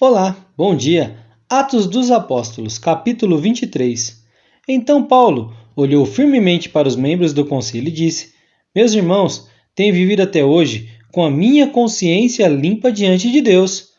Olá, bom dia. Atos dos Apóstolos, capítulo 23. Então Paulo olhou firmemente para os membros do conselho e disse: Meus irmãos, tenho vivido até hoje com a minha consciência limpa diante de Deus.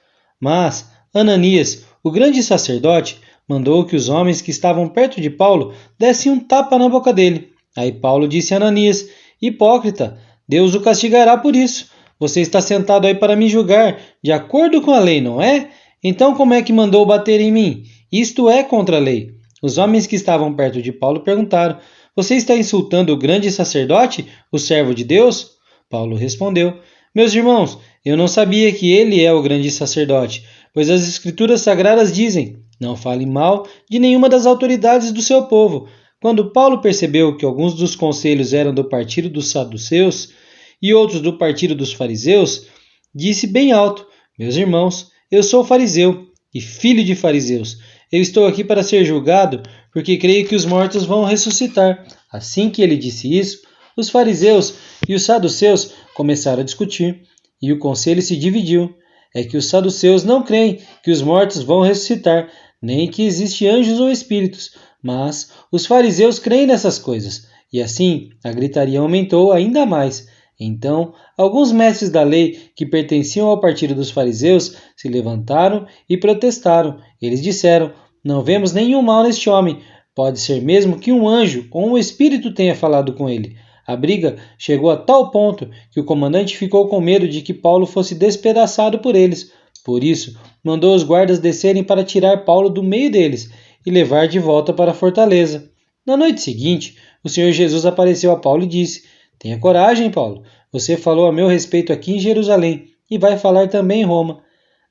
Mas Ananias, o grande sacerdote, mandou que os homens que estavam perto de Paulo dessem um tapa na boca dele. Aí Paulo disse a Ananias: Hipócrita, Deus o castigará por isso. Você está sentado aí para me julgar, de acordo com a lei, não é? Então, como é que mandou bater em mim? Isto é contra a lei. Os homens que estavam perto de Paulo perguntaram: Você está insultando o grande sacerdote, o servo de Deus? Paulo respondeu: Meus irmãos, eu não sabia que ele é o grande sacerdote, pois as Escrituras Sagradas dizem: Não fale mal de nenhuma das autoridades do seu povo. Quando Paulo percebeu que alguns dos conselhos eram do partido dos saduceus e outros do partido dos fariseus, disse bem alto: Meus irmãos, eu sou fariseu e filho de fariseus. Eu estou aqui para ser julgado, porque creio que os mortos vão ressuscitar. Assim que ele disse isso, os fariseus e os saduceus começaram a discutir, e o conselho se dividiu. É que os saduceus não creem que os mortos vão ressuscitar, nem que existem anjos ou espíritos, mas os fariseus creem nessas coisas. E assim a gritaria aumentou ainda mais. Então, alguns mestres da lei que pertenciam ao partido dos fariseus se levantaram e protestaram. Eles disseram: Não vemos nenhum mal neste homem. Pode ser mesmo que um anjo ou um espírito tenha falado com ele. A briga chegou a tal ponto que o comandante ficou com medo de que Paulo fosse despedaçado por eles. Por isso, mandou os guardas descerem para tirar Paulo do meio deles e levar de volta para a fortaleza. Na noite seguinte, o Senhor Jesus apareceu a Paulo e disse: Tenha coragem, Paulo. Você falou a meu respeito aqui em Jerusalém e vai falar também em Roma.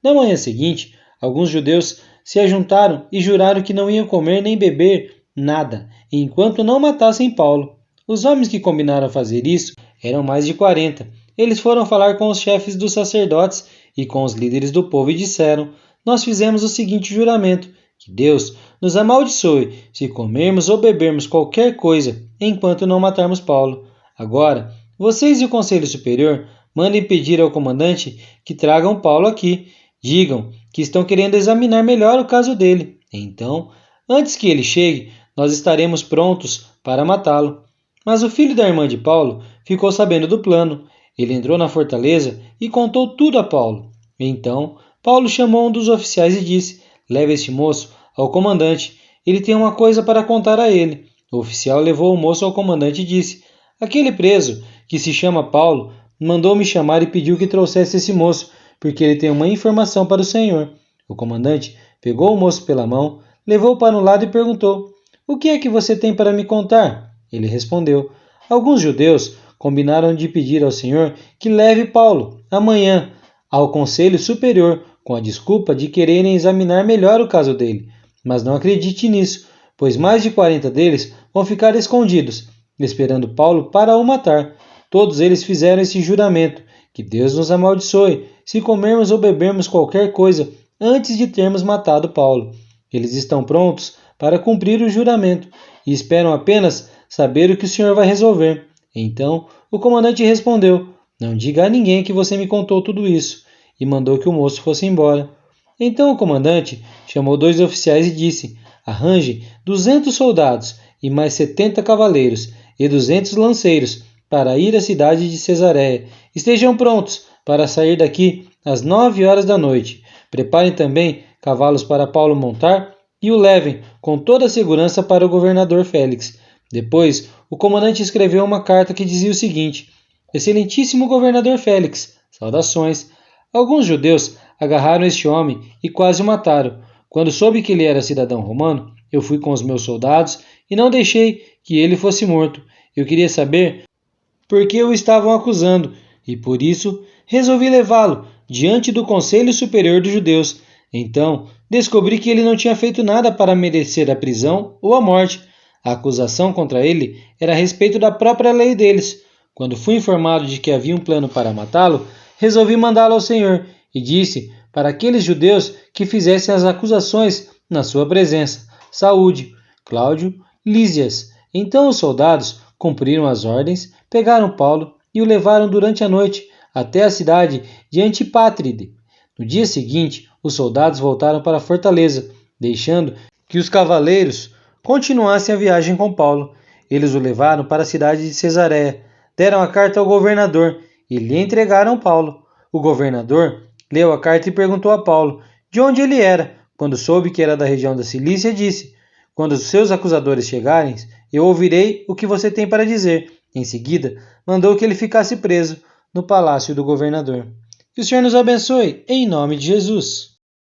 Na manhã seguinte, alguns judeus se ajuntaram e juraram que não iam comer nem beber nada, enquanto não matassem Paulo. Os homens que combinaram fazer isso eram mais de 40. Eles foram falar com os chefes dos sacerdotes e com os líderes do povo e disseram: Nós fizemos o seguinte juramento: que Deus nos amaldiçoe se comermos ou bebermos qualquer coisa enquanto não matarmos Paulo. Agora, vocês e o Conselho Superior mandem pedir ao comandante que tragam Paulo aqui. Digam que estão querendo examinar melhor o caso dele. Então, antes que ele chegue, nós estaremos prontos para matá-lo. Mas o filho da irmã de Paulo ficou sabendo do plano. Ele entrou na fortaleza e contou tudo a Paulo. Então, Paulo chamou um dos oficiais e disse: Leve este moço ao comandante. Ele tem uma coisa para contar a ele. O oficial levou o moço ao comandante e disse: Aquele preso, que se chama Paulo, mandou-me chamar e pediu que trouxesse esse moço, porque ele tem uma informação para o senhor. O comandante pegou o moço pela mão, levou-o para um lado e perguntou: O que é que você tem para me contar? Ele respondeu: Alguns judeus combinaram de pedir ao senhor que leve Paulo, amanhã, ao Conselho Superior, com a desculpa de quererem examinar melhor o caso dele. Mas não acredite nisso, pois mais de 40 deles vão ficar escondidos, esperando Paulo para o matar. Todos eles fizeram esse juramento: que Deus nos amaldiçoe se comermos ou bebermos qualquer coisa antes de termos matado Paulo. Eles estão prontos para cumprir o juramento e esperam apenas saber o que o Senhor vai resolver. Então o comandante respondeu: Não diga a ninguém que você me contou tudo isso, e mandou que o moço fosse embora. Então o comandante chamou 2 oficiais e disse: Arranje 200 soldados e mais 70 cavaleiros e 200 lanceiros para ir à cidade de Cesareia. Estejam prontos para sair daqui às 9 horas da noite. Preparem também cavalos para Paulo montar e o levem com toda a segurança para o governador Félix. Depois, o comandante escreveu uma carta que dizia o seguinte: Excelentíssimo governador Félix, saudações. Alguns judeus agarraram este homem e quase o mataram. Quando soube que ele era cidadão romano, eu fui com os meus soldados e não deixei que ele fosse morto. Eu queria saber por que o estavam acusando e, por isso, resolvi levá-lo diante do Conselho Superior dos Judeus. Então, descobri que ele não tinha feito nada para merecer a prisão ou a morte. A acusação contra ele era a respeito da própria lei deles. Quando fui informado de que havia um plano para matá-lo, resolvi mandá-lo ao Senhor e disse para aqueles judeus que fizessem as acusações na sua presença: Saúde, Cláudio, Lísias. Então os soldados cumpriram as ordens, pegaram Paulo e o levaram durante a noite até a cidade de Antipátride. No dia seguinte, os soldados voltaram para a fortaleza, deixando que os cavaleiros continuassem a viagem com Paulo. Eles o levaram para a cidade de Cesareia, deram a carta ao governador e lhe entregaram Paulo. O governador leu a carta e perguntou a Paulo de onde ele era. Quando soube que era da região da Cilícia, disse: quando os seus acusadores chegarem, eu ouvirei o que você tem para dizer. Em seguida, mandou que ele ficasse preso no palácio do governador. Que o Senhor nos abençoe, em nome de Jesus.